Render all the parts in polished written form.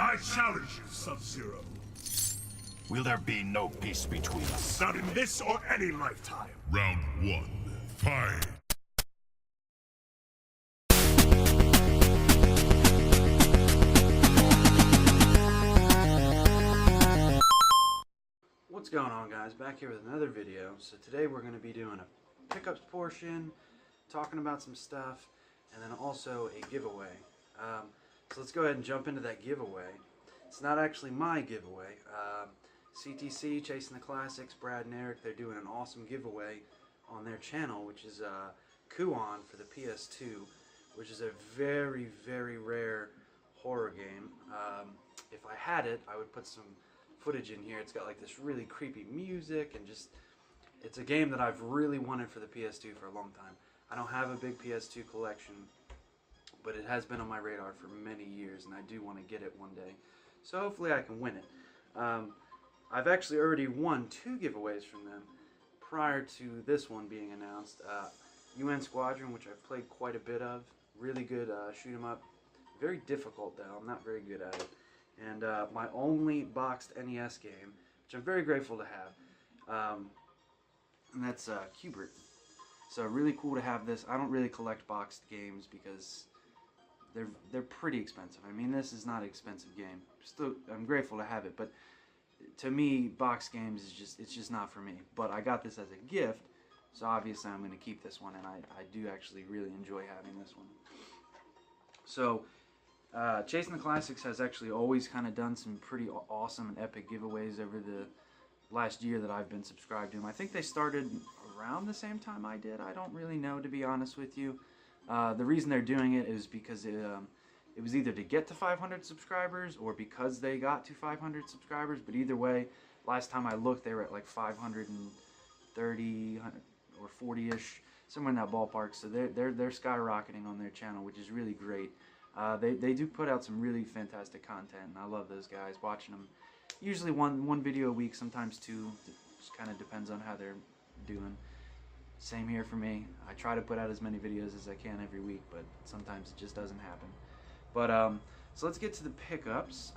I challenge you, Sub-Zero. Will there be no peace between us? Not in this or any lifetime. Round 1. Fight! What's going on, guys? Back here with another video. So today we're going to be doing a pickups portion, talking about some stuff, and then also a giveaway. So let's go ahead and jump into that giveaway. It's not actually my giveaway. CTC, Chasing the Classics, Brad and Eric, they're doing an awesome giveaway on their channel, which is Kuon for the PS2, which is a very, very rare horror game. If I had it, I would put some footage in here. It's got like this really creepy music, and just, it's a game that I've really wanted for the PS2 for a long time. I don't have a big PS2 collection, but it has been on my radar for many years, and I do want to get it one day. So hopefully I can win it. I've actually already won 2 giveaways from them prior to this one being announced. UN Squadron, which I've played quite a bit of. Really good shoot 'em up. Very difficult though. I'm not very good at it. And my only boxed NES game, which I'm very grateful to have, and that's Cubert. So really cool to have this. I don't really collect boxed games because they're pretty expensive. I mean, this is not an expensive game. Still, I'm grateful to have it, but to me, boxed games is just not for me. But I got this as a gift, so obviously I'm going to keep this one, and I do actually really enjoy having this one. So Chasing the Classics has actually always kind of done some pretty awesome and epic giveaways over the last year that I've been subscribed to them. I think they started around the same time I did. I don't really know, to be honest with you. The reason they're doing it is because it was either to get to 500 subscribers or because they got to 500 subscribers. But either way, last time I looked, they were at like 530 or 40-ish, somewhere in that ballpark. So they're skyrocketing on their channel, which is really great. They do put out some really fantastic content, and I love those guys. Watching them, usually one video a week, sometimes 2. It just kind of depends on how they're doing. Same here for me. I try to put out as many videos as I can every week, but sometimes it just doesn't happen. But so let's get to the pickups.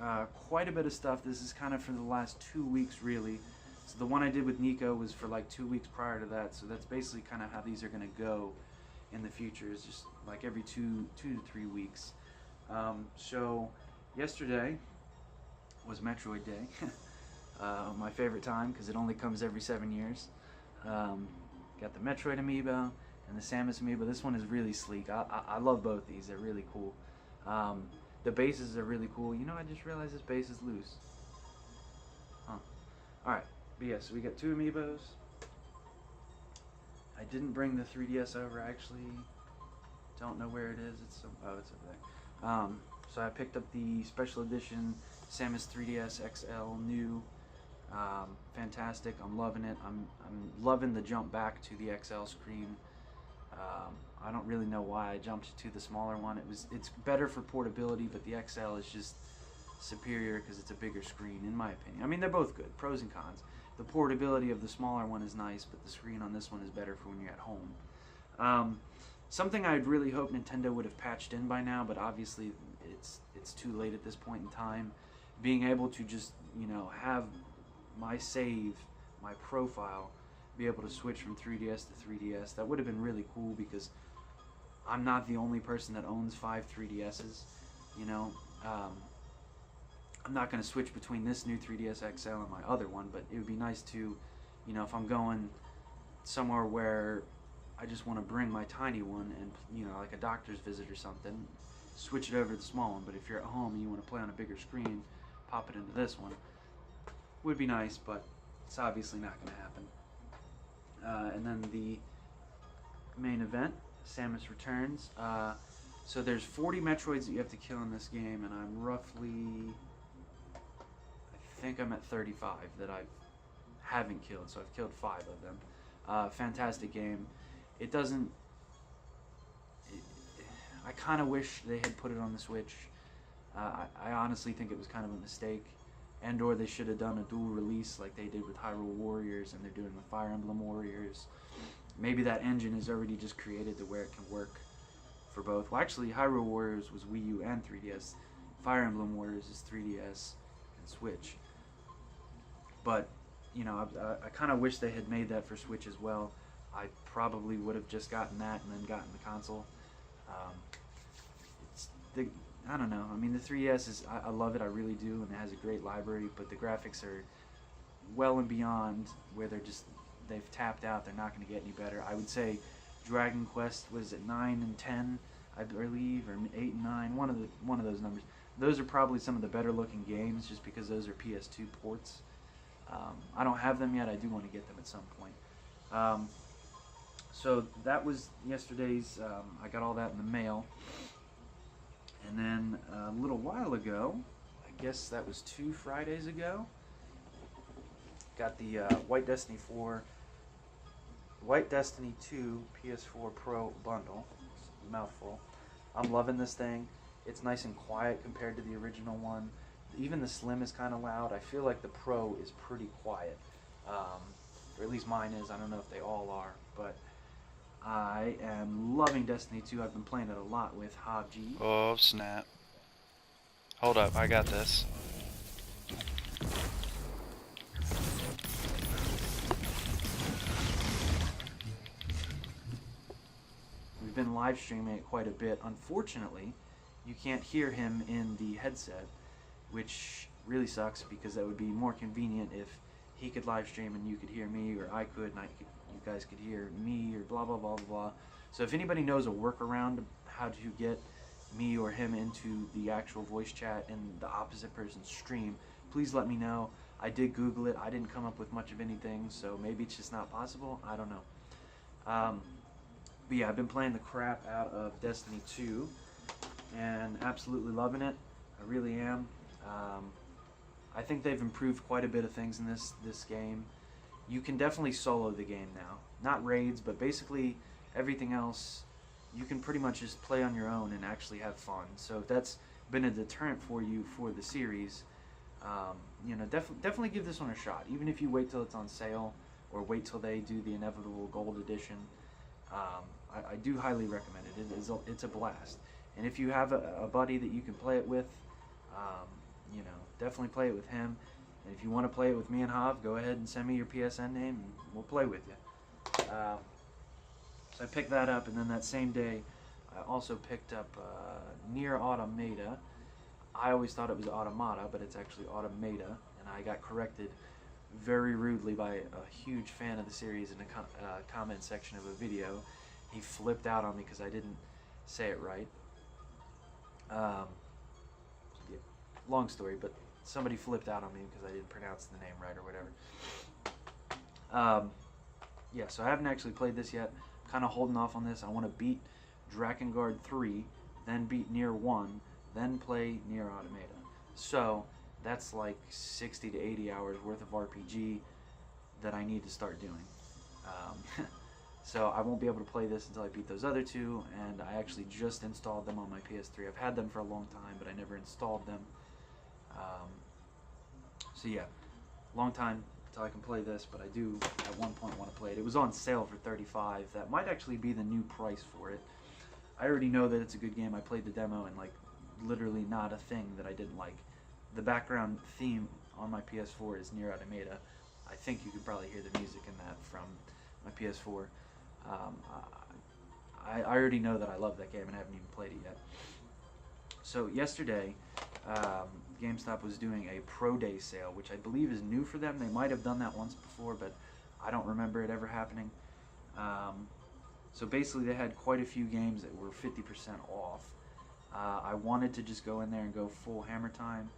Quite a bit of stuff. This is kind of for the last 2 weeks, really. So the one I did with Nico was for like 2 weeks prior to that. So that's basically kind of how these are going to go in the future. It's just like every 2 to 3 weeks. So yesterday was Metroid Day. My favorite time because it only comes every 7 years. Got the Metroid amiibo and the Samus amiibo. This one is really sleek. I love both these. They're really cool. The bases are really cool. You know, I just realized this base is loose. Huh. Alright, but yeah, so we got 2 amiibos. I didn't bring the 3DS over. I actually don't know where it is. It's oh, it's over there. So I picked up the special edition Samus 3DS XL new. Fantastic. I'm loving it. I'm loving the jump back to the XL screen. I don't really know why I jumped to the smaller one. It's better for portability, but the XL is just superior because it's a bigger screen, in my opinion. I mean, they're both good, pros and cons. The portability of the smaller one is nice, but the screen on this one is better for when you're at home. Something I'd really hoped Nintendo would have patched in by now, but obviously it's too late at this point in time. Being able to just, you know, have my save, my profile, be able to switch from 3DS to 3DS, that would have been really cool because I'm not the only person that owns 5 3DSs, you know. I'm not going to switch between this new 3DS XL and my other one, but it would be nice to, you know, if I'm going somewhere where I just want to bring my tiny one and, you know, like a doctor's visit or something, switch it over to the small one. But if you're at home and you want to play on a bigger screen, pop it into this one. Would be nice, but it's obviously not going to happen. And then the main event, Samus Returns. So there's 40 Metroids that you have to kill in this game, and I'm roughly, I think I'm at 35 that I haven't killed, so I've killed 5 of them. Fantastic game. It doesn't, I kind of wish they had put it on the Switch. I honestly think it was kind of a mistake. And or they should have done a dual release like they did with Hyrule Warriors and they're doing with Fire Emblem Warriors. Maybe that engine is already just created to where it can work for both. Well, actually, Hyrule Warriors was Wii U and 3DS. Fire Emblem Warriors is 3DS and Switch. But, you know, I kind of wish they had made that for Switch as well. I probably would have just gotten that and then gotten the console. I don't know. I mean, the 3DS is, I love it, I really do, and it has a great library, but the graphics are well and beyond where they've tapped out. They're not going to get any better. I would say Dragon Quest was at 9 and 10, I believe, or 8 and 9, one of those numbers. Those are probably some of the better looking games, just because those are PS2 ports. I don't have them yet. I do want to get them at some point. So that was yesterday's. I got all that in the mail. And then a little while ago, I guess that was 2 Fridays ago, got the White Destiny 2 PS4 Pro bundle. Mouthful. I'm loving this thing. It's nice and quiet compared to the original one. Even the Slim is kind of loud. I feel like the Pro is pretty quiet. Or at least mine is. I don't know if they all are. But I am loving Destiny 2. I've been playing it a lot with j.a.v. Oh, snap. Hold up, I got this. We've been live streaming it quite a bit. Unfortunately, you can't hear him in the headset, which really sucks because that would be more convenient if he could live stream and you could hear me, or I could and you guys could hear me, or blah blah blah blah. So if anybody knows a workaround how to get me or him into the actual voice chat in the opposite person's stream, please let me know. I did Google it. I didn't come up with much of anything, so maybe it's just not possible. I don't know. But yeah, I've been playing the crap out of Destiny 2 and absolutely loving it. I really am. I think they've improved quite a bit of things in this game. You can definitely solo the game now. Not raids, but basically everything else you can pretty much just play on your own and actually have fun. So if that's been a deterrent for you for the series, you know, definitely give this one a shot. Even if you wait till it's on sale or wait till they do the inevitable gold edition, I do highly recommend it. It's a blast. And if you have a buddy that you can play it with, you know, definitely play it with him. And if you want to play it with me and Hav, go ahead and send me your PSN name and we'll play with you. So I picked that up, and then that same day I also picked up Nier Automata. I always thought it was Automata, but it's actually Automata, and I got corrected very rudely by a huge fan of the series in the comment section of a video. He flipped out on me because I didn't say it right. Yeah, long story, but somebody flipped out on me because I didn't pronounce the name right or whatever. Yeah, so I haven't actually played this yet. I'm kind of holding off on this. I want to beat Drakengard 3, then beat Nier 1, then play Nier Automata. So that's like 60 to 80 hours worth of RPG that I need to start doing. So I won't be able to play this until I beat those other two, and I actually just installed them on my PS3. I've had them for a long time, but I never installed them. So yeah, long time until I can play this, but I do at one point want to play it. It was on sale for $35. That might actually be the new price for it. I already know that it's a good game. I played the demo, and like literally not a thing that I didn't like. The background theme on my PS4 is Nier Automata. I think you could probably hear the music in that from my PS4. I already know that I love that game and I haven't even played it yet. So yesterday, GameStop was doing a Pro Day sale, which I believe is new for them. They might have done that once before, but I don't remember it ever happening. So basically they had quite a few games that were 50% off. I wanted to just go in there and go full hammer time,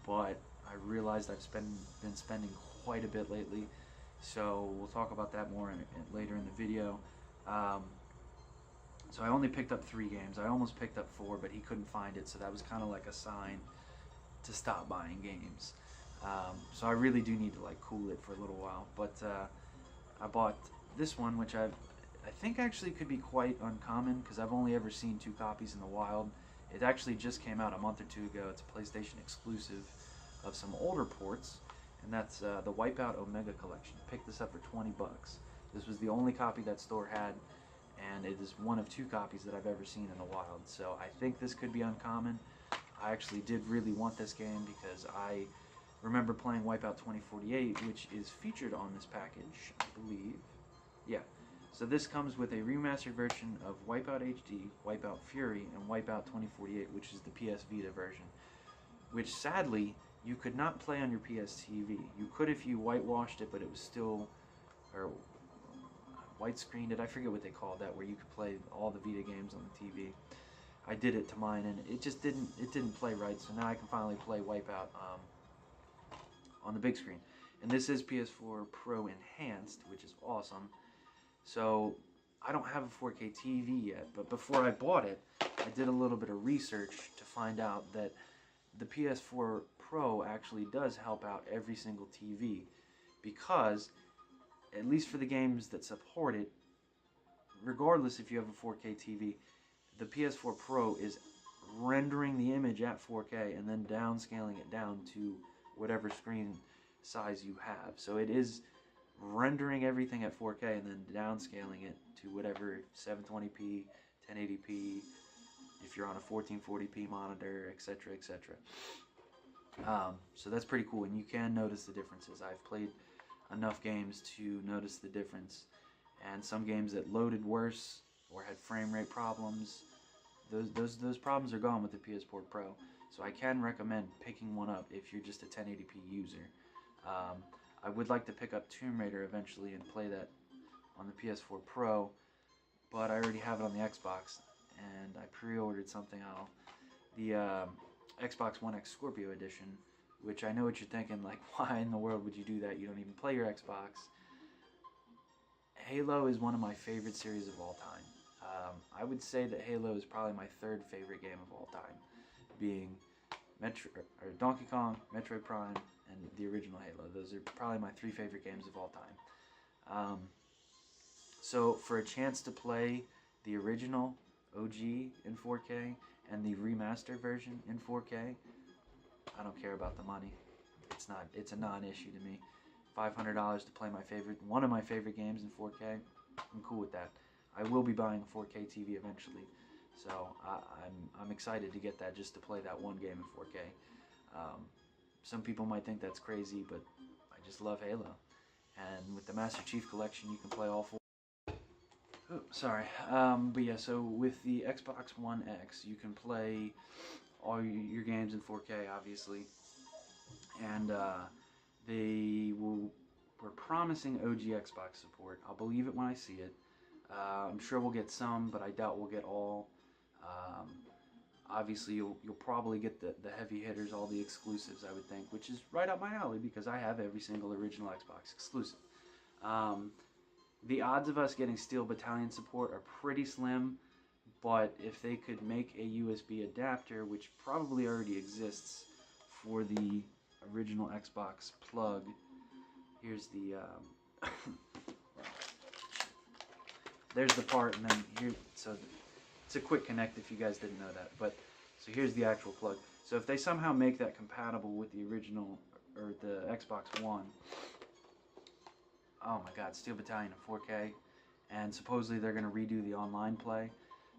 but I realized I've been spending quite a bit lately. So we'll talk about that more later in the video. So I only picked up 3 games. I almost picked up 4, but he couldn't find it, so that was kind of like a sign to stop buying games. So I really do need to like cool it for a little while. But I bought this one, which I think actually could be quite uncommon because I've only ever seen 2 copies in the wild. It actually just came out a month or 2 ago. It's a PlayStation exclusive of some older ports, and that's the Wipeout Omega Collection. Picked this up for 20 bucks. This was the only copy that store had, and it is one of 2 copies that I've ever seen in the wild. So I think this could be uncommon. I actually did really want this game because I remember playing Wipeout 2048, which is featured on this package, I believe. Yeah. So this comes with a remastered version of Wipeout HD, Wipeout Fury, and Wipeout 2048, which is the PS Vita version, which sadly you could not play on your PS TV. You could if you whitewashed it, but it was still, or white screened it. I forget what they called that, where you could play all the Vita games on the TV. I did it to mine, and it just didn't play right. So now I can finally play Wipeout on the big screen. And this is PS4 Pro Enhanced, which is awesome. So I don't have a 4K TV yet, but before I bought it, I did a little bit of research to find out that the PS4 Pro actually does help out every single TV, because at least for the games that support it, regardless if you have a 4K TV, the PS4 Pro is rendering the image at 4K and then downscaling it down to whatever screen size you have. So it is rendering everything at 4K and then downscaling it to whatever 720p, 1080p, if you're on a 1440p monitor, etc., etc. So that's pretty cool, and you can notice the differences. I've played enough games to notice the difference, and some games that loaded worse or had frame rate problems, those problems are gone with the PS4 Pro. So I can recommend picking one up if you're just a 1080p user. I would like to pick up Tomb Raider eventually and play that on the PS4 Pro, but I already have it on the Xbox, and I pre-ordered something else, the Xbox One X Scorpio Edition, which I know what you're thinking, like, why in the world would you do that? You don't even play your Xbox. Halo is one of my favorite series of all time. I would say that Halo is probably my third favorite game of all time, being Donkey Kong, Metroid Prime, and the original Halo. Those are probably my three favorite games of all time. So for a chance to play the original OG in 4K and the remastered version in 4K, I don't care about the money. It's a non-issue to me. $500 to play one of my favorite games in 4K, I'm cool with that. I will be buying a 4K TV eventually, so I'm excited to get that just to play that one game in 4K. Some people might think that's crazy, but I just love Halo. And with the Master Chief Collection, you can play all four. Oh, sorry. But yeah, so with the Xbox One X, you can play all your games in 4K, obviously. And we're promising OG Xbox support. I'll believe it when I see it. I'm sure we'll get some, but I doubt we'll get all. Obviously, you'll probably get the heavy hitters, all the exclusives, I would think, which is right up my alley because I have every single original Xbox exclusive. The odds of us getting Steel Battalion support are pretty slim, but if they could make a USB adapter, which probably already exists for the original Xbox plug, here's the there's the part, and then here, so it's a quick connect if you guys didn't know that. But so here's the actual plug. So if they somehow make that compatible with the original or the Xbox One, oh my God, Steel Battalion in 4K, and supposedly they're going to redo the online play.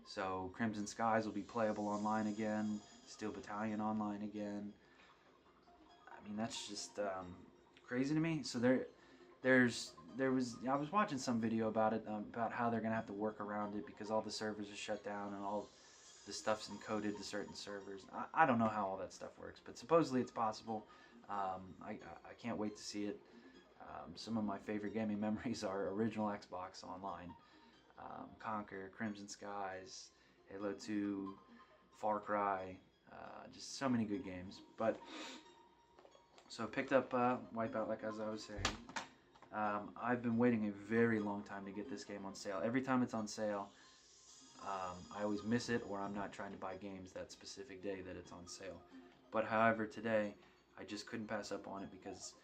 So Crimson Skies will be playable online again, Steel Battalion online again. I mean, that's just crazy to me. So I was watching some video about it, about how they're going to have to work around it because all the servers are shut down and all the stuff's encoded to certain servers. I don't know how all that stuff works, but supposedly it's possible. I can't wait to see it. Some of my favorite gaming memories are original Xbox Online. Conquer, Crimson Skies, Halo 2, Far Cry, just so many good games. But so I picked up Wipeout, like as I was saying. I've been waiting a very long time to get this game on sale. Every time it's on sale, I always miss it, or I'm not trying to buy games that specific day that it's on sale. But however, today, I just couldn't pass up on it because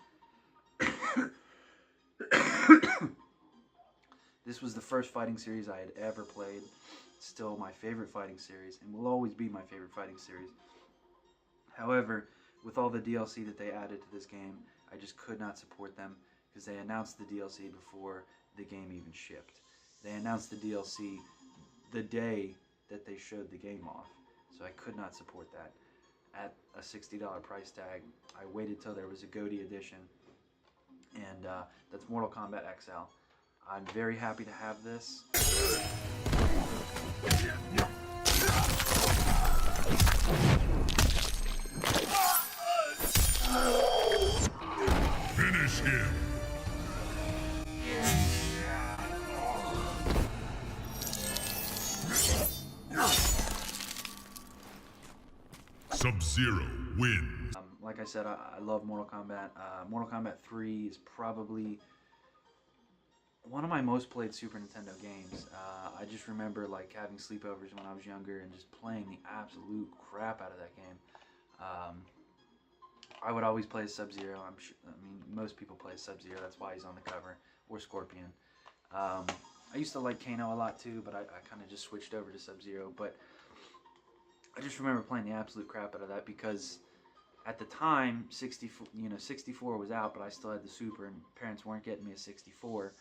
this was the first fighting series I had ever played. Still my favorite fighting series, and will always be my favorite fighting series. However, with all the DLC that they added to this game, I just could not support them because they announced the DLC before the game even shipped. They announced the DLC the day that they showed the game off, so I could not support that. $60 price tag. I waited till there was a GOTY edition, and that's Mortal Kombat XL. I'm very happy to have this. Finish him. Sub-Zero wins. Like I said, I love Mortal Kombat. Mortal Kombat 3 is probably one of my most played Super Nintendo games. I just remember like having sleepovers when I was younger and just playing the absolute crap out of that game. I would always play Sub-Zero. I mean, most people play Sub-Zero. That's why he's on the cover, or Scorpion. I used to like Kano a lot too, but I kind of just switched over to Sub-Zero. But I just remember playing the absolute crap out of that because at the time, 64 was out, but I still had the Super, and parents weren't getting me a 64.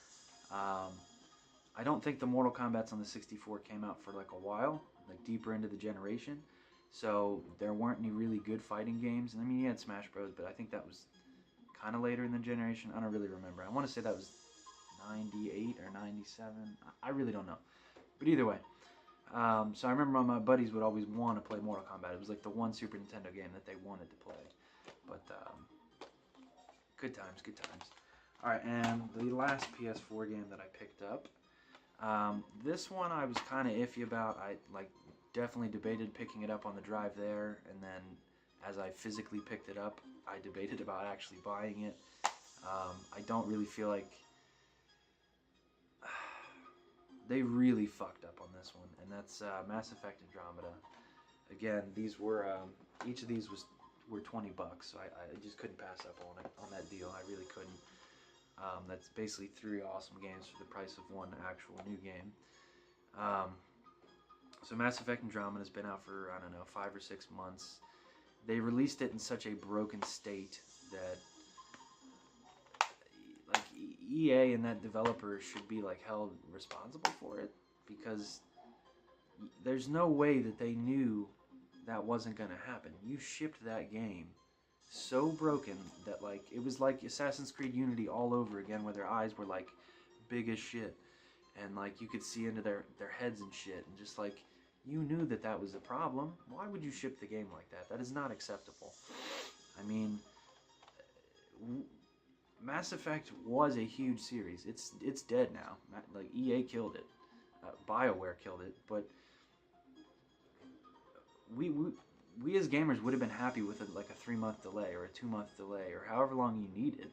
I don't think the Mortal Kombat's on the 64 came out for like a while, like deeper into the generation. So there weren't any really good fighting games. I mean, you had Smash Bros, but I think that was kind of later in the generation. I don't really remember. I want to say that was 98 or 97. I really don't know. But either way. So I remember my buddies would always want to play Mortal Kombat. It was like the one Super Nintendo game that they wanted to play. But good times, good times. Alright, and the last PS4 game that I picked up. This one I was kind of iffy about. I definitely debated picking it up on the drive there, and then as I physically picked it up, I debated about actually buying it. I don't really feel like they really fucked up on this one, and that's Mass Effect Andromeda. Again, these were each of these were $20, so I just couldn't pass up on that deal. I really couldn't. That's basically 3 awesome games for the price of one actual new game. So Mass Effect Andromeda has been out for, I don't know, 5 or 6 months. They released it in such a broken state that like EA and that developer should be like held responsible for it, because there's no way that they knew that wasn't going to happen. You shipped that game so broken that like it was like Assassin's Creed Unity all over again, where their eyes were like big as shit, and like you could see into their heads and shit, and just like you knew that that was a problem. Why would you ship the game like that? That is not acceptable. I mean, Mass Effect was a huge series. It's dead now. Like EA killed it, BioWare killed it, but we as gamers would have been happy with like a 3-month delay or a 2-month delay or however long you needed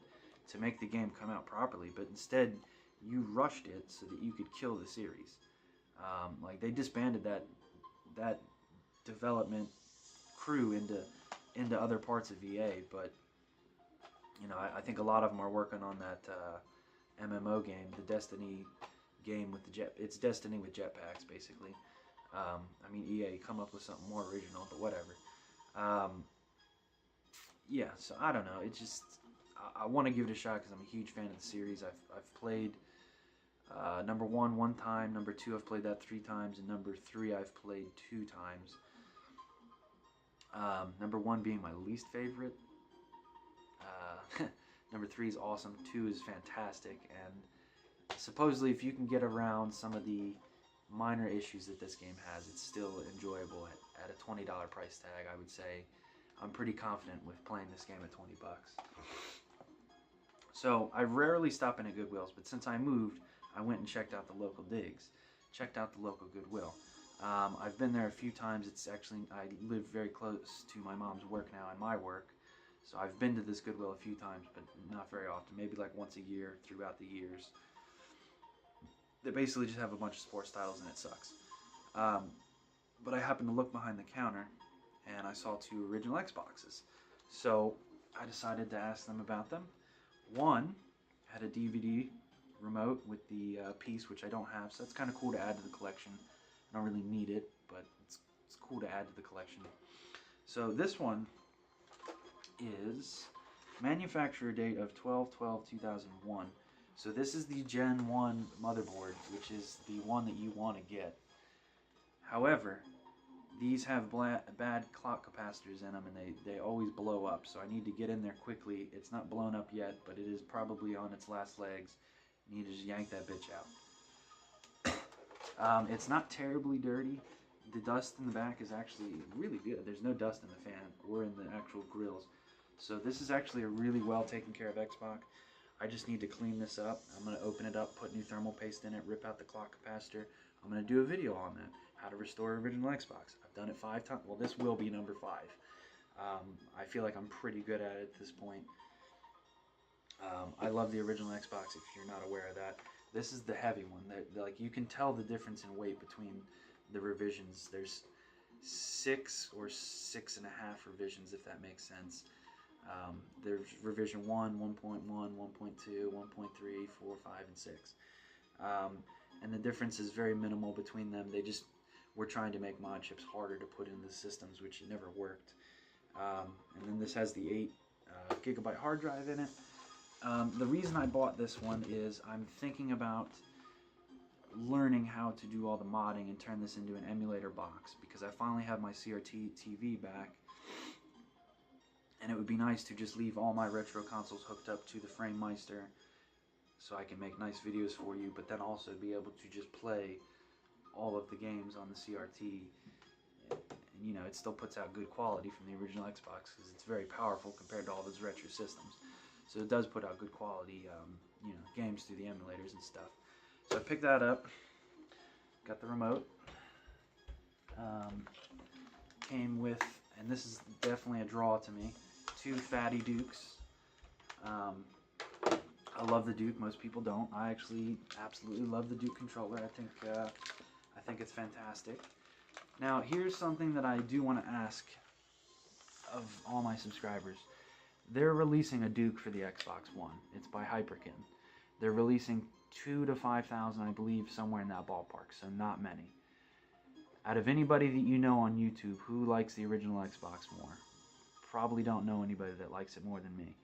to make the game come out properly. But instead, you rushed it so that you could kill the series. Like they disbanded that development crew into other parts of EA, but you know, I think a lot of them are working on that MMO game, the Destiny game with it's Destiny with jetpacks, basically. I mean, EA come up with something more original, but whatever. Yeah, so I don't know. It's just I want to give it a shot because I'm a huge fan of the series. I've played number 1 one time, number 2 I've played that 3 times, and number 3 I've played 2 times. Number 1 being my least favorite. Number 3 is awesome. 2 is fantastic, and supposedly if you can get around some of the minor issues that this game has, it's still enjoyable at a $20 price tag. I would say I'm pretty confident with playing this game at $20. So I rarely stop in at Goodwill's, but since I moved, I went and checked out the local digs, checked out the local Goodwill. I've been there a few times. It's actually, I live very close to my mom's work now and my work, so I've been to this Goodwill a few times, but not very often, maybe like once a year throughout the years. They basically just have a bunch of sports titles and it sucks. But I happened to look behind the counter and I saw 2 original Xboxes. So I decided to ask them about them. One had a DVD remote with the piece, which I don't have, so that's kind of cool to add to the collection. I don't really need it, but it's cool to add to the collection. So this one is manufacturer date of 12/12/2001. So this is the Gen 1 motherboard, which is the one that you want to get. However, these have bad clock capacitors in them, and they always blow up, so I need to get in there quickly. It's not blown up yet, but it is probably on its last legs. You need to just yank that bitch out. It's not terribly dirty. The dust in the back is actually really good. There's no dust in the fan or in the actual grills. So this is actually a really well taken care of Xbox. I just need to clean this up. I'm going to open it up, put new thermal paste in it, rip out the clock capacitor. I'm going to do a video on that, how to restore original Xbox. I've done it 5 times. Well, this will be number 5. I feel like I'm pretty good at it at this point. I love the original Xbox, if you're not aware of that. This is the heavy one. Like, you can tell the difference in weight between the revisions. There's 6 or 6.5 revisions, if that makes sense. There's revision 1, 1.1, 1.2, 1.3, 4, 5, and 6. And the difference is very minimal between them. We're trying to make mod chips harder to put into the systems, which never worked. And then this has the 8 gigabyte hard drive in it. The reason I bought this one is I'm thinking about learning how to do all the modding and turn this into an emulator box, because I finally have my CRT TV back, and it would be nice to just leave all my retro consoles hooked up to the FrameMeister so I can make nice videos for you, but then also be able to just play all of the games on the CRT. And you know, it still puts out good quality from the original Xbox because it's very powerful compared to all those retro systems. So it does put out good quality, you know, games through the emulators and stuff. So I picked that up, got the remote, came with, and this is definitely a draw to me, 2 fatty Dukes. I love the Duke. Most people don't. I actually absolutely love the Duke controller. I think it's fantastic. Now, here's something that I do want to ask of all my subscribers. They're releasing a Duke for the Xbox One. It's by Hyperkin. They're releasing 2,000 to 5,000, I believe, somewhere in that ballpark, so not many. Out of anybody that you know on YouTube, who likes the original Xbox more? Probably don't know anybody that likes it more than me.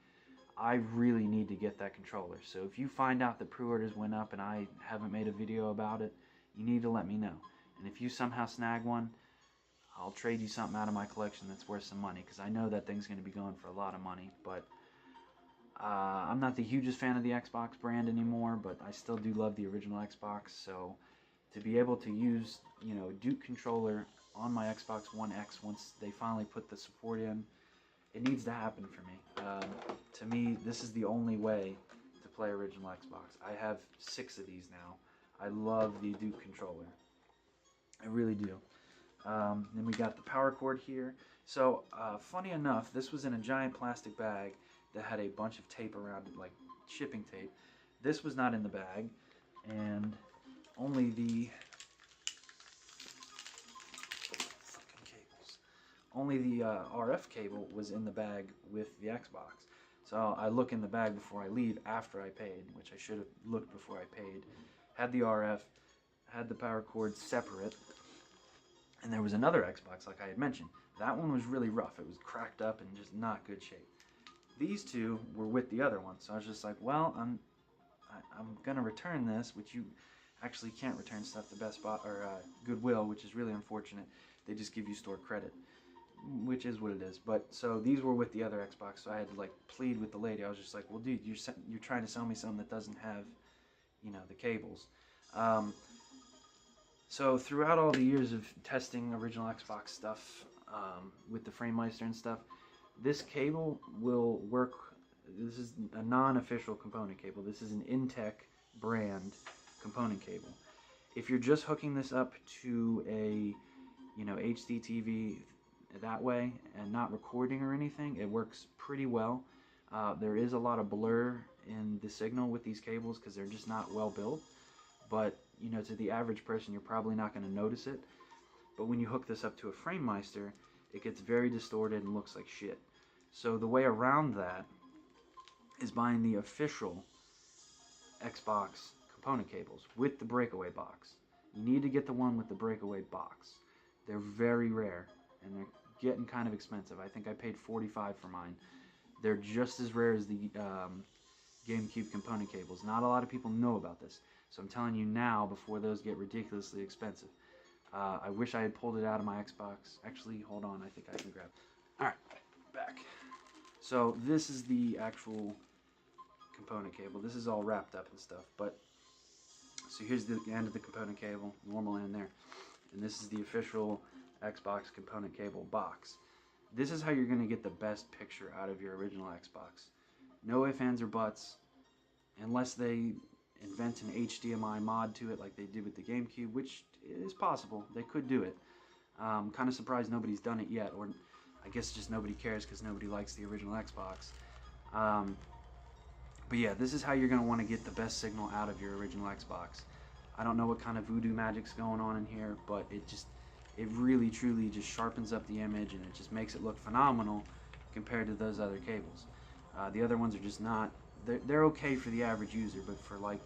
I really need to get that controller, so if you find out that pre-orders went up and I haven't made a video about it, you need to let me know. And if you somehow snag one, I'll trade you something out of my collection that's worth some money, because I know that thing's going to be going for a lot of money. But I'm not the hugest fan of the Xbox brand anymore, but I still do love the original Xbox. So to be able to use, you know, Duke controller on my Xbox One X once they finally put the support in, it needs to happen for me. To me, this is the only way to play original Xbox. I have 6 of these now. I love the Duke controller. I really do. Then we got the power cord here. So, funny enough, this was in a giant plastic bag that had a bunch of tape around it, like shipping tape. This was not in the bag, and only the RF cable was in the bag with the Xbox. So I look in the bag before I leave after I paid, which I should have looked before I paid. Had the RF, had the power cord separate, and there was another Xbox, like I had mentioned. That one was really rough. It was cracked up and just not good shape. These 2 were with the other one, so I was just like, well, I'm gonna return this, which you actually can't return stuff to Best Buy or Goodwill, which is really unfortunate. They just give you store credit, which is what it is. But so these were with the other Xbox, so I had to like plead with the lady. I was just like, well, dude, you're trying to sell me something that doesn't have, you know, the cables. So throughout all the years of testing original Xbox stuff with the FrameMeister and stuff, this cable will work. This is a non-official component cable. This is an Intech brand component cable. If you're just hooking this up to a, you know, HD TV that way and not recording or anything, it works pretty well. There is a lot of blur in the signal with these cables because they're just not well built. But, you know, to the average person, you're probably not going to notice it. But when you hook this up to a FrameMeister, it gets very distorted and looks like shit. So the way around that is buying the official Xbox component cables with the breakaway box. You need to get the one with the breakaway box. They're very rare, and they're getting kind of expensive. I think I paid $45 for mine. They're just as rare as the GameCube component cables. Not a lot of people know about this, so I'm telling you now before those get ridiculously expensive. I wish I had pulled it out of my Xbox. Actually, hold on, I think I can grab it. Alright, back. So this is the actual component cable. This is all wrapped up and stuff, but so here's the end of the component cable, normal end there. And this is the official Xbox component cable box. This is how you're going to get the best picture out of your original Xbox. No ifs, ands, or buts, unless they invent an HDMI mod to it like they did with the GameCube, which is possible. They could do it. Kind of surprised nobody's done it yet, or I guess just nobody cares because nobody likes the original Xbox. But yeah, this is how you're going to want to get the best signal out of your original Xbox. I don't know what kind of voodoo magic's going on in here, but it really truly just sharpens up the image, and it just makes it look phenomenal compared to those other cables. The other ones are just not, they're okay for the average user, but for, like,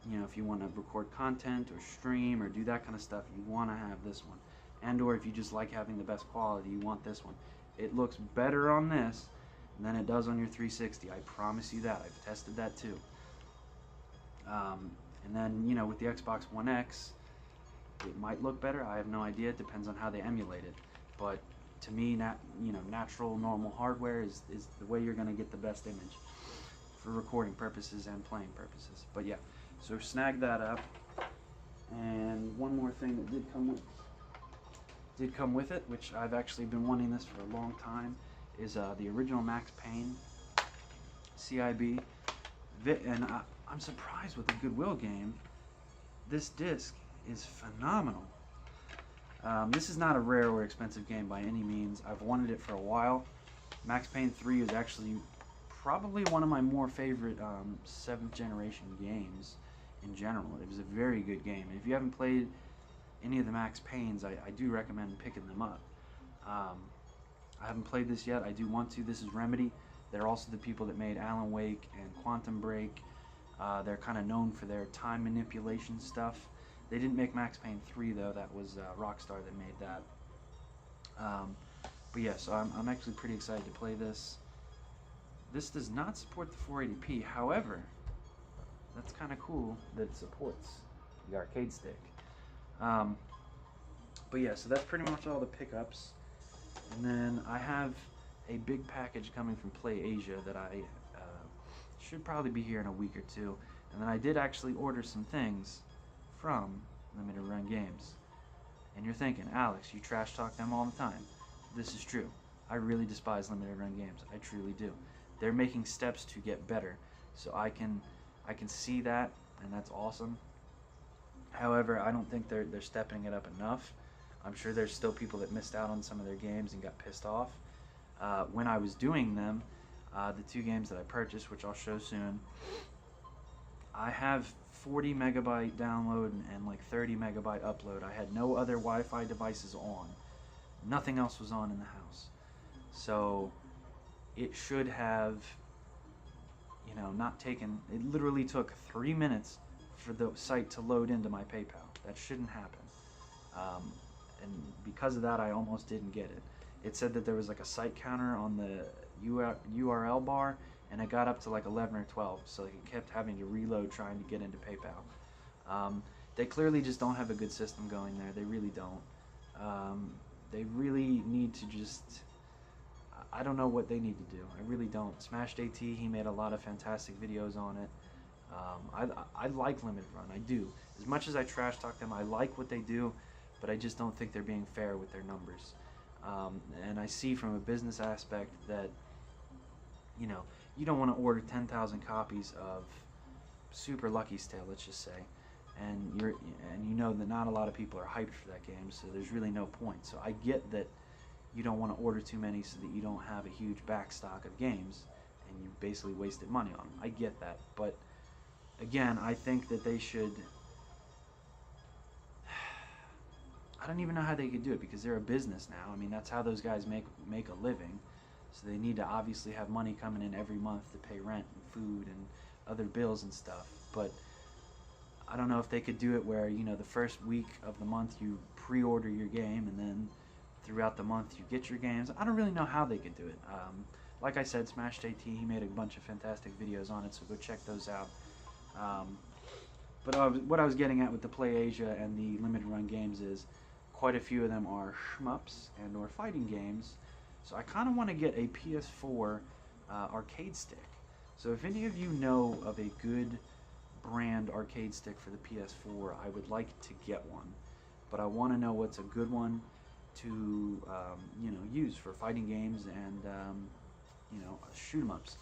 you know, if you want to record content or stream or do that kind of stuff, you want to have this one. And or if you just like having the best quality, you want this one. It looks better on this than it does on your 360. I promise you that. I've tested that too. And then, you know, with the Xbox One X, it might look better. I have no idea. It depends on how they emulate it. But to me, natural, normal hardware is the way you're going to get the best image for recording purposes and playing purposes. But yeah, so snag that up. And one more thing that did come with it, which I've actually been wanting this for a long time, is the original Max Payne CIB. And I'm surprised with the Goodwill game. This disc is phenomenal. This is not a rare or expensive game by any means. I've wanted it for a while. Max Payne 3 is actually probably one of my more favorite 7th generation games in general. It was a very good game. And if you haven't played any of the Max Paynes, I do recommend picking them up. I haven't played this yet. I do want to. This is Remedy. They're also the people that made Alan Wake and Quantum Break. They're kind of known for their time manipulation stuff. They didn't make Max Payne 3 though. That was Rockstar that made that. But yeah, so I'm actually pretty excited to play this. This does not support the 480p. However, that's kind of cool that it supports the arcade stick. But yeah, so that's pretty much all the pickups. And then I have a big package coming from Play Asia that I should probably be here in a week or two. And then I did actually order some things from Limited Run Games. And you're thinking, Alex, you trash talk them all the time. This is true. I really despise Limited Run Games. I truly do. They're making steps to get better, so I can see that, and that's awesome. However, I don't think they're stepping it up enough. I'm sure there's still people that missed out on some of their games and got pissed off. When I was doing them, the 2 games that I purchased, which I'll show soon, I have 40 megabyte download and like 30 megabyte upload. I had no other Wi-Fi devices on. Nothing else was on in the house. So it should have, you know, not taken, it literally took 3 minutes for the site to load into my PayPal. That shouldn't happen. And because of that, I almost didn't get it. It said that there was like a site counter on the URL bar, and it got up to like 11 or 12, so it kept having to reload trying to get into PayPal. They clearly just don't have a good system going there. They really don't. They really need to just, I don't know what they need to do. I really don't. Smash j.a.v, he made a lot of fantastic videos on it. I like Limited Run, I do. As much as I trash talk them, I like what they do, but I just don't think they're being fair with their numbers. And I see from a business aspect that, you know, you don't want to order 10,000 copies of Super Lucky's Tale, let's just say, and you know that not a lot of people are hyped for that game, so there's really no point. So I get that you don't want to order too many so that you don't have a huge backstock of games and you basically wasted money on them. I get that, but again, I think that they should, I don't even know how they could do it because they're a business now. I mean, that's how those guys make a living. So they need to obviously have money coming in every month to pay rent and food and other bills and stuff. But I don't know if they could do it where, you know, the first week of the month you pre-order your game and then throughout the month you get your games. I don't really know how they could do it. Like I said, Smash j.a.v, he made a bunch of fantastic videos on it, so go check those out. But what I was getting at with the Play Asia and the limited run games is quite a few of them are shmups and or fighting games. So I kind of want to get a PS4 arcade stick. So if any of you know of a good brand arcade stick for the PS4, I would like to get one. But I want to know what's a good one to use for fighting games and shoot 'em ups.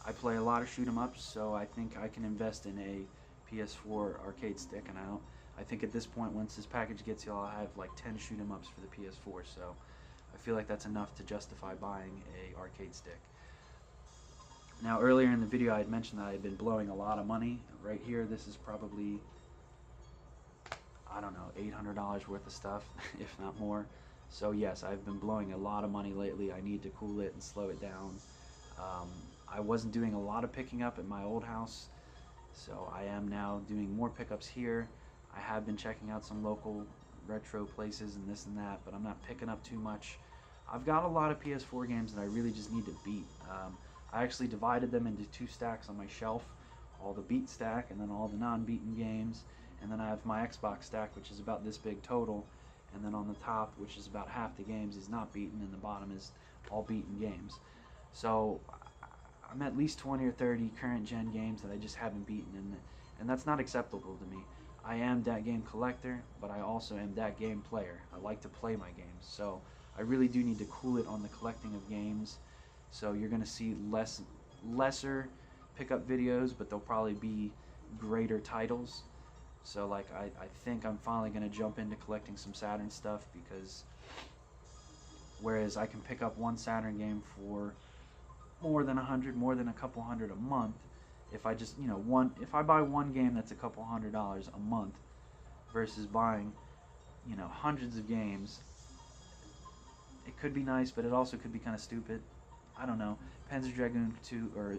I play a lot of shoot 'em ups, so I think I can invest in a PS4 arcade stick, and I think at this point, once this package gets here, I'll have like 10 shoot 'em ups for the PS4. So I feel like that's enough to justify buying a arcade stick. Now, earlier in the video, I had mentioned that I had been blowing a lot of money. Right here, this is probably, I don't know, $800 worth of stuff, if not more. So yes, I've been blowing a lot of money lately. I need to cool it and slow it down. I wasn't doing a lot of picking up at my old house, so I am now doing more pickups here. I have been checking out some local retro places and this and that, but I'm not picking up too much. I've got a lot of PS4 games that I really just need to beat. I actually divided them into 2 stacks on my shelf, all the beat stack and then all the non-beaten games, and then I have my Xbox stack, which is about this big total, and then on the top, which is about half the games, is not beaten, and the bottom is all beaten games. So I'm at least 20 or 30 current gen games that I just haven't beaten, and that's not acceptable to me. I am that game collector, but I also am that game player. I like to play my games, so I really do need to cool it on the collecting of games. So you're going to see lesser pickup videos, but they'll probably be greater titles. So like I think I'm finally going to jump into collecting some Saturn stuff, because whereas I can pick up one Saturn game for more than a couple hundred a month, if I just, if I buy one game that's a couple $100 a month versus buying, hundreds of games, it could be nice, but it also could be kind of stupid. I don't know. Panzer Dragoon 2 or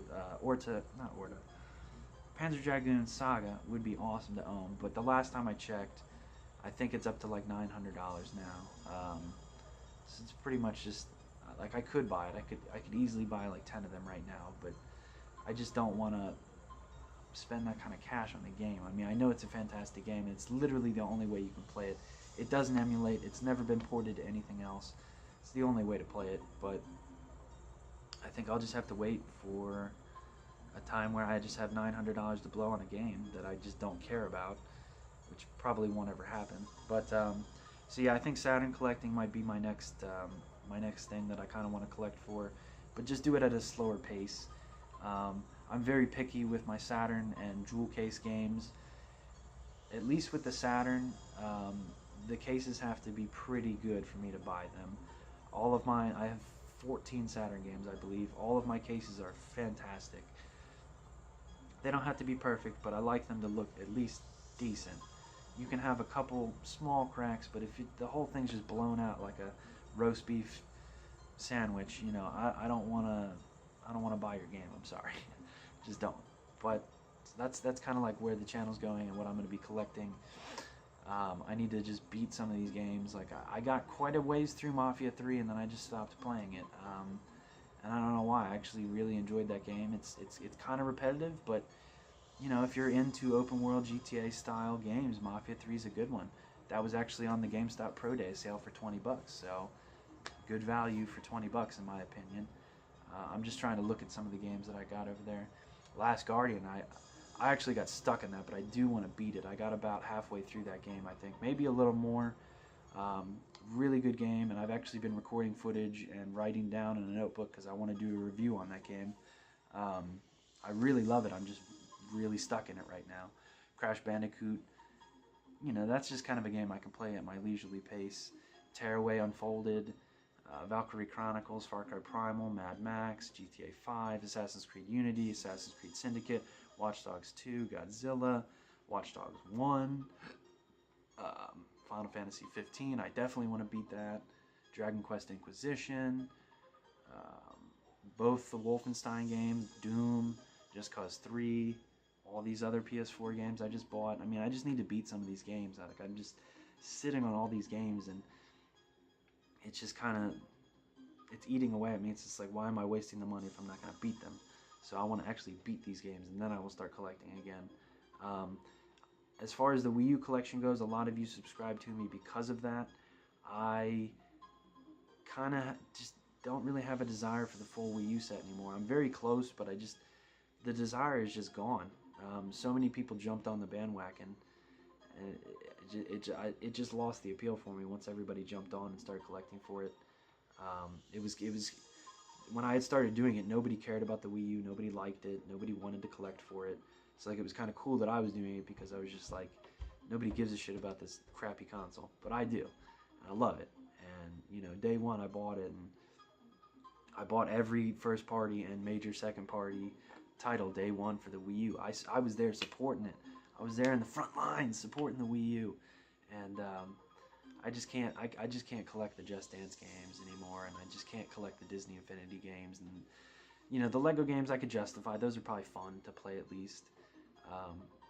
Panzer Dragoon Saga would be awesome to own, but the last time I checked, I think it's up to like $900 now. So it's pretty much just like I could buy it. I could easily buy like 10 of them right now, but I just don't want to spend that kind of cash on the game. I mean, I know it's a fantastic game. It's literally the only way you can play it. It doesn't emulate. It's never been ported to anything else. It's the only way to play it, but I think I'll just have to wait for a time where I just have $900 to blow on a game that I just don't care about, which probably won't ever happen. But so yeah, I think Saturn collecting might be my next thing that I kind of want to collect for, but just do it at a slower pace. I'm very picky with my Saturn and jewel case games. At least with the Saturn, the cases have to be pretty good for me to buy them. All of mine, I have 14 Saturn games, I believe. All of my cases are fantastic. They don't have to be perfect, but I like them to look at least decent. You can have a couple small cracks, but if the whole thing's just blown out like a roast beef sandwich, I don't want to buy your game. I'm sorry, just don't. But that's kind of like where the channel's going and what I'm going to be collecting. I need to just beat some of these games. Like I got quite a ways through Mafia 3, and then I just stopped playing it. And I don't know why. I actually really enjoyed that game. It's kind of repetitive, but if you're into open world GTA style games, Mafia 3 is a good one. That was actually on the GameStop Pro Day sale for $20, so good value for $20 in my opinion. I'm just trying to look at some of the games that I got over there. Last Guardian, I actually got stuck in that, but I do want to beat it. I got about halfway through that game, I think, maybe a little more. Really good game, and I've actually been recording footage and writing down in a notebook because I want to do a review on that game. I really love it. I'm just really stuck in it right now. Crash Bandicoot, that's just kind of a game I can play at my leisurely pace. Tearaway Unfolded, Valkyrie Chronicles, Far Cry Primal, Mad Max, GTA 5, Assassin's Creed Unity, Assassin's Creed Syndicate, Watch Dogs 2, Godzilla, Watch Dogs 1, Final Fantasy 15, I definitely want to beat that, Dragon Quest Inquisition, both the Wolfenstein games, Doom, Just Cause 3, all these other PS4 games I just bought. I mean, I just need to beat some of these games. Like, I'm just sitting on all these games, and it's just kind of, it's eating away at me. It's just like, why am I wasting the money if I'm not going to beat them? So I want to actually beat these games, and then I will start collecting again. as far as the Wii U collection goes, a lot of you subscribe to me because of that. I kind of just don't really have a desire for the full Wii U set anymore. I'm very close, but the desire is just gone. So many people jumped on the bandwagon, and it just lost the appeal for me once everybody jumped on and started collecting for it. It was when I had started doing it, nobody cared about the Wii U, nobody liked it, nobody wanted to collect for it. So like, it was kind of cool that I was doing it, because I was just like, nobody gives a shit about this crappy console, but I do, and I love it. And you know, day one I bought it, and I bought every first party and major second party title day one for the Wii U. I was there supporting it. I was there in the front lines supporting the Wii U, and I just can't collect the Just Dance games anymore, and I just can't collect the Disney Infinity games. And you know, the Lego games I could justify; those are probably fun to play at least.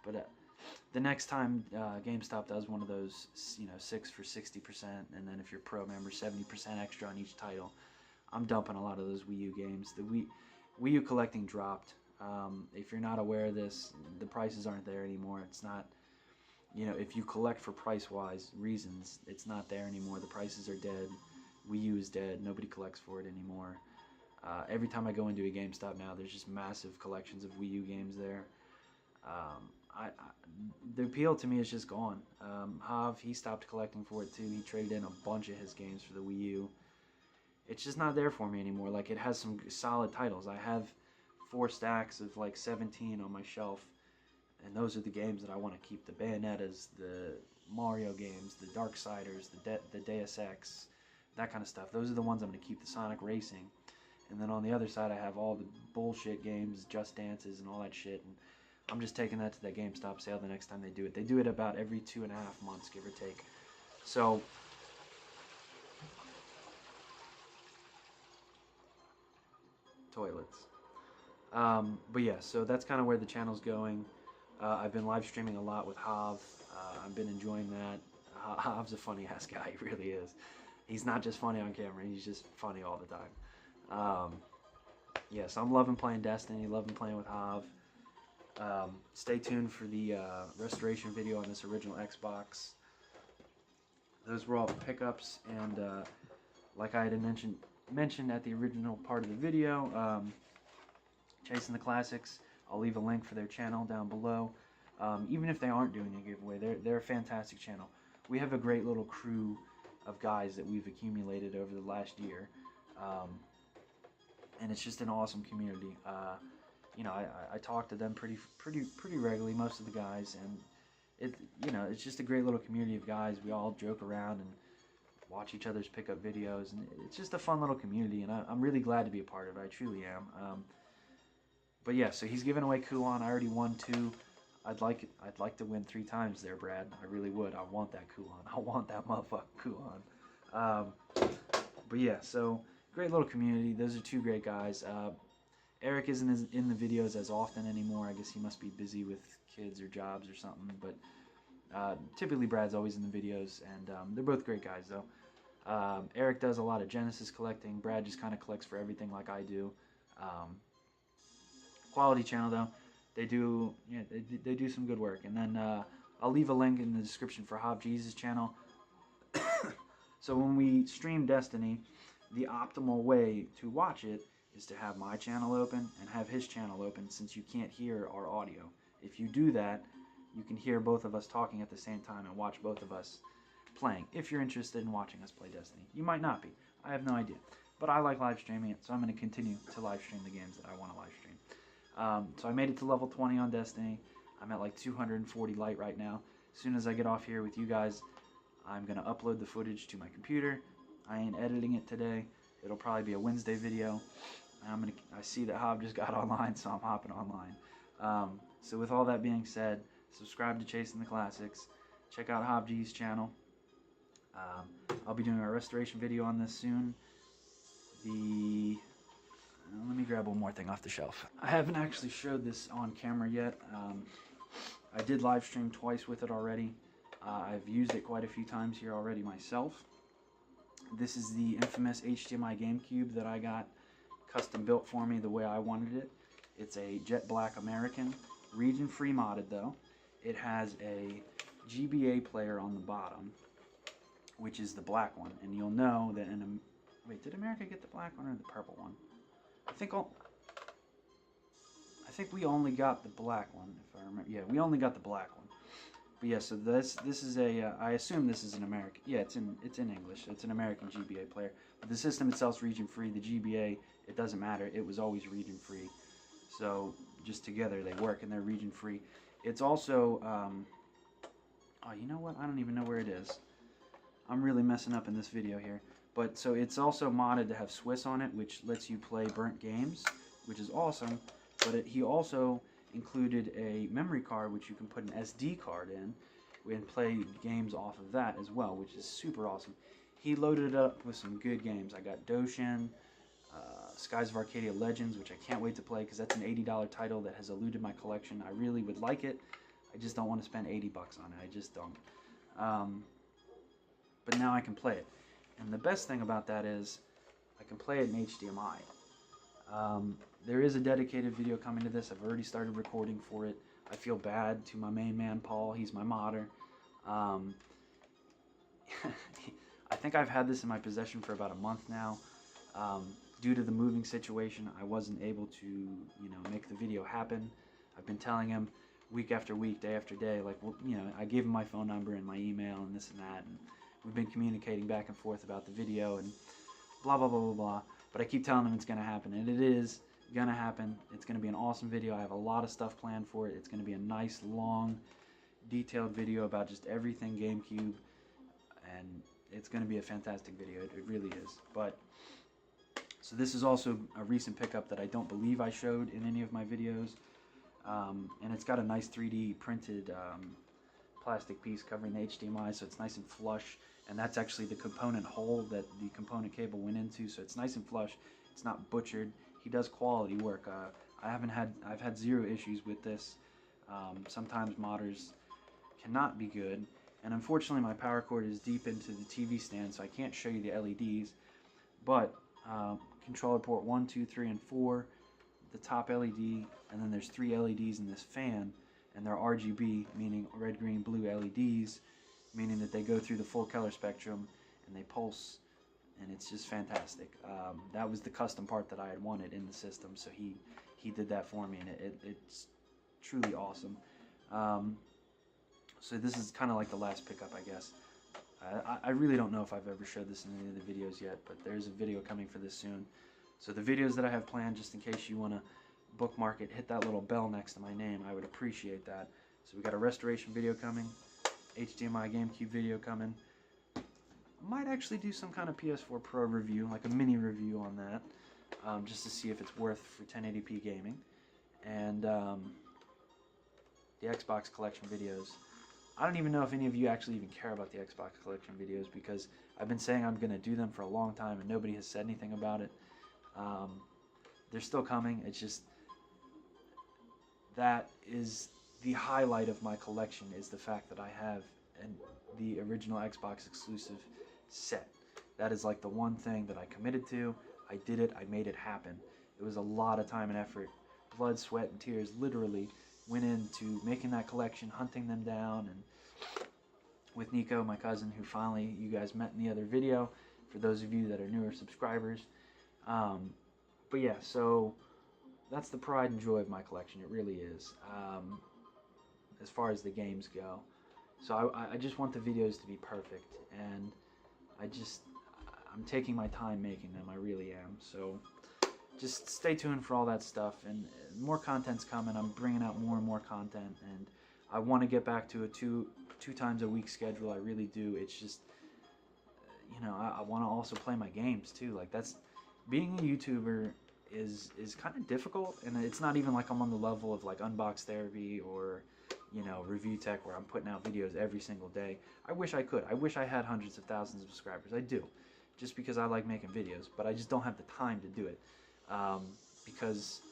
But the next time GameStop does one of those, you know, 6 for 60%, and then if you're pro member, 70% extra on each title, I'm dumping a lot of those Wii U games. The Wii U collecting dropped. If you're not aware of this, the prices aren't there anymore. It's not, you know, if you collect for price-wise reasons, it's not there anymore. The prices are dead. Wii U is dead. Nobody collects for it anymore. Every time I go into a GameStop now, there's just massive collections of Wii U games there. The appeal to me is just gone. Hav, he stopped collecting for it too. He traded in a bunch of his games for the Wii U. It's just not there for me anymore. Like, it has some solid titles. I have 4 stacks of like 17 on my shelf, and those are the games that I want to keep. The Bayonettas, the Mario games, the Darksiders, the Deus Ex, that kind of stuff. Those are the ones I'm going to keep. The Sonic Racing. And then on the other side, I have all the bullshit games, Just Dances and all that shit, and I'm just taking that to that GameStop sale the next time they do it. They do it about every 2.5 months, give or take. So toilets. But yeah, so that's kind of where the channel's going. I've been live streaming a lot with Hav. I've been enjoying that. Hav's a funny ass guy, he really is. He's not just funny on camera, he's just funny all the time. Yeah, so I'm loving playing Destiny, loving playing with Hav. Stay tuned for the restoration video on this original Xbox. Those were all pickups, and like I had mentioned at the original part of the video, Chasing the Classics, I'll leave a link for their channel down below. Even if they aren't doing a giveaway, they're a fantastic channel. We have a great little crew of guys that we've accumulated over the last year, and it's just an awesome community. You know, I talk to them pretty regularly, most of the guys, and it's just a great little community of guys. We all joke around and watch each other's pickup videos, and it's just a fun little community, and I'm really glad to be a part of it. I truly am. But yeah, so he's giving away Kuon. I already won 2. I'd like to win 3 times there, Brad. I really would. I want that Kuon. I want that motherfucking Kuon. But yeah, so great little community. Those are 2 great guys. Eric isn't in the videos as often anymore. I guess he must be busy with kids or jobs or something. But typically Brad's always in the videos, and they're both great guys though. Eric does a lot of Genesis collecting. Brad just kind of collects for everything like I do. Quality channel though. They do some good work. And then I'll leave a link in the description for Hob Jesus' channel. So when we stream Destiny, the optimal way to watch it is to have my channel open and have his channel open, since you can't hear our audio. If you do that, you can hear both of us talking at the same time and watch both of us playing. If you're interested in watching us play Destiny. You might not be. I have no idea. But I like live streaming it, so I'm going to continue to live stream the games that I want to live stream. So I made it to level 20 on Destiny. I'm at like 240 light right now. As soon as I get off here with you guys, I'm going to upload the footage to my computer. I ain't editing it today. It'll probably be a Wednesday video. I see that Hob just got online, so I'm hopping online. So with all that being said, subscribe to Chasing the Classics. Check out Hob G's channel. I'll be doing a restoration video on this soon. Let me grab one more thing off the shelf. I haven't actually showed this on camera yet. I did live stream twice with it already. I've used it quite a few times here already myself. This is the infamous HDMI GameCube that I got custom built for me the way I wanted it. It's a jet black American, region free modded though. it has a GBA player on the bottom, which is the black one, and you'll know that wait, did America get the black one or the purple one? I think we only got the black one, if I remember. Yeah, we only got the black one. But yeah, so this is a I assume this is an American. Yeah, it's in English. It's an American GBA player. But the system itself is region free. The GBA, it doesn't matter. It was always region free. So just together they work and they're region free. It's also oh, you know what? I don't even know where it is. I'm really messing up in this video here. But so it's also modded to have Swiss on it, which lets you play burnt games, which is awesome. But he also included a memory card, which you can put an SD card in and play games off of that as well, which is super awesome. He loaded it up with some good games. I got Doshin, Skies of Arcadia Legends, which I can't wait to play because that's an $80 title that has eluded my collection. I really would like it. I just don't want to spend 80 bucks on it. I just don't. But now I can play it. And the best thing about that is I can play it in HDMI. There is a dedicated video coming to this. I've already started recording for it. I feel bad to my main man, Paul. He's my modder. I think I've had this in my possession for about a month now. Due to the moving situation, I wasn't able to, you know, make the video happen. I've been telling him week after week, day after day, like, well, you know, I gave him my phone number and my email and this and that, and we've been communicating back and forth about the video and blah, blah, blah, blah, blah. But I keep telling him it's going to happen, and it is going to happen. It's going to be an awesome video. I have a lot of stuff planned for it. It's going to be a nice, long, detailed video about just everything GameCube, and it's going to be a fantastic video. It really is. But so this is also a recent pickup that I don't believe I showed in any of my videos, and it's got a nice 3D printed plastic piece covering the HDMI, so it's nice and flush. And that's actually the component hole that the component cable went into, so it's nice and flush. It's not butchered. He does quality work. I've had zero issues with this. Sometimes modders cannot be good, and unfortunately my power cord is deep into the TV stand, so I can't show you the LEDs. But controller port 1, 2, 3, and 4, the top LED, and then there's 3 LEDs in this fan, and they're RGB, meaning red, green, blue LEDs, meaning that they go through the full color spectrum and they pulse, and it's just fantastic. That was the custom part that I had wanted in the system, so he did that for me, and it's truly awesome. So this is kind of like the last pickup, I guess. I really don't know if I've ever showed this in any of the videos yet, but there's a video coming for this soon. So the videos that I have planned, just in case you want to bookmark it, hit that little bell next to my name. I would appreciate that. So we got a restoration video coming, HDMI GameCube video coming. Might actually do some kind of PS4 Pro review, like a mini review on that, just to see if it's worth for 1080p gaming. And the Xbox collection videos. I don't even know if any of you actually even care about the Xbox collection videos, because I've been saying I'm going to do them for a long time and nobody has said anything about it. They're still coming. It's just that is the highlight of my collection, is the fact that I have the original Xbox exclusive set. That is like the one thing that I committed to. I did it. I made it happen. It was a lot of time and effort, blood, sweat, and tears literally went into making that collection, hunting them down, and with Nico, my cousin, who finally you guys met in the other video, for those of you that are newer subscribers. But yeah, so that's the pride and joy of my collection. It really is, as far as the games go. So I just want the videos to be perfect, and I'm taking my time making them. I really am. So just stay tuned for all that stuff, and more content's coming. I'm bringing out more and more content, and I want to get back to a two times a week schedule. I really do. It's just, you know, I want to also play my games too. Like, that's, being a YouTuber is kind of difficult, and it's not even like I'm on the level of like Unbox Therapy or, you know, Review Tech, where I'm putting out videos every single day. I wish I could. I wish I had hundreds of thousands of subscribers. I do, just because I like making videos, but I just don't have the time to do it, because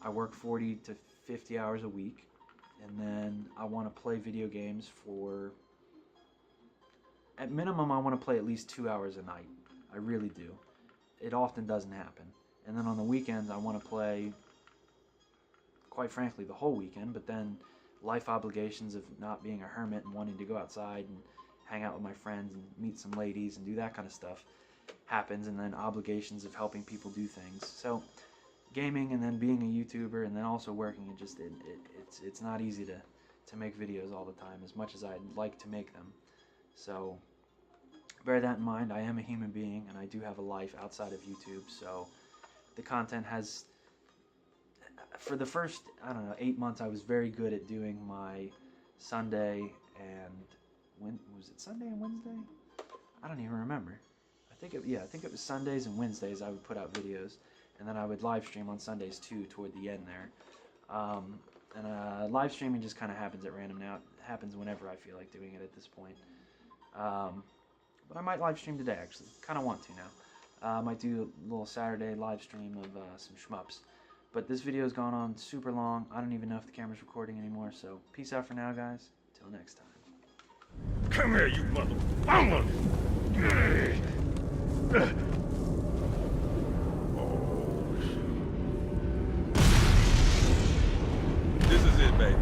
I work 40 to 50 hours a week, and then I want to play video games for, at minimum, I want to play at least 2 hours a night. I really do. It often doesn't happen. And then on the weekends, I want to play, quite frankly, the whole weekend, but then life obligations of not being a hermit and wanting to go outside and hang out with my friends and meet some ladies and do that kind of stuff happens, and then obligations of helping people do things. So gaming and then being a YouTuber and then also working, it's not easy to make videos all the time as much as I'd like to make them. So bear that in mind. I am a human being and I do have a life outside of YouTube, so the content has, for the first, I don't know, 8 months I was very good at doing my Sunday and, when was it, Sunday and Wednesday? I don't even remember. I think it was Sundays and Wednesdays I would put out videos, and then I would live stream on Sundays too toward the end there. Live streaming just kind of happens at random now. It happens whenever I feel like doing it at this point. But I might live stream today, actually. Kind of want to now. I might do a little Saturday live stream of some shmups. But this video's gone on super long. I don't even know if the camera's recording anymore, so peace out for now, guys. Till next time. Come here, you mother. Oh, this is it, baby.